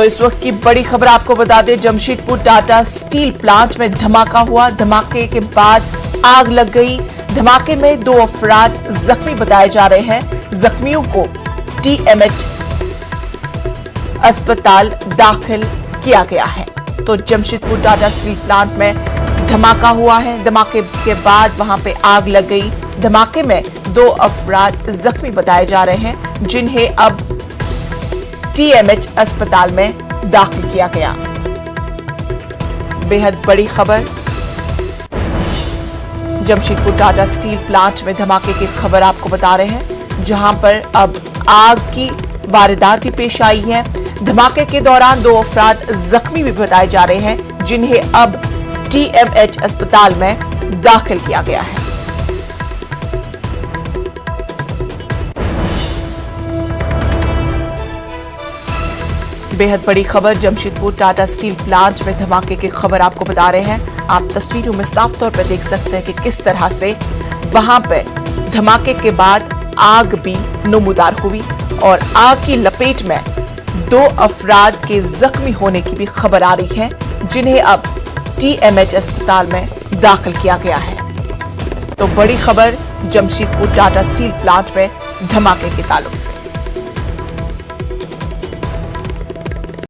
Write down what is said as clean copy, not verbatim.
तो इस वक्त की बड़ी खबर आपको बता दें, जमशेदपुर टाटा स्टील प्लांट में धमाका हुआ। धमाके के बाद आग लग गई। धमाके में 2 अफराद जख्मी बताए जा रहे हैं। जख्मियों को TMH अस्पताल दाखिल किया गया है। तो जमशेदपुर टाटा स्टील प्लांट में धमाका हुआ है। धमाके के बाद वहां पे आग लग गई। धमाके में 2 अफराद जख्मी बताए जा रहे हैं, जिन्हें अब TMH अस्पताल में दाखिल किया गया। बेहद बड़ी खबर, जमशेदपुर टाटा स्टील प्लांट में धमाके की खबर आपको बता रहे हैं, जहां पर अब आग की वारदात भी पेश आई है। धमाके के दौरान 2 अफराद जख्मी भी बताए जा रहे हैं, जिन्हें अब TMH अस्पताल में दाखिल किया गया है। बेहद बड़ी खबर, जमशेदपुर टाटा स्टील प्लांट में धमाके की खबर आपको बता रहे हैं। आप तस्वीरों में साफ तौर पर देख सकते हैं कि किस तरह से वहां पे धमाके के बाद आग भी नमूदार हुई और आग की लपेट में 2 अफराद के जख्मी होने की भी खबर आ रही है, जिन्हें अब TMH अस्पताल में दाखिल किया गया है। तो बड़ी खबर जमशेदपुर टाटा स्टील प्लांट में धमाके के ताल्लुक से।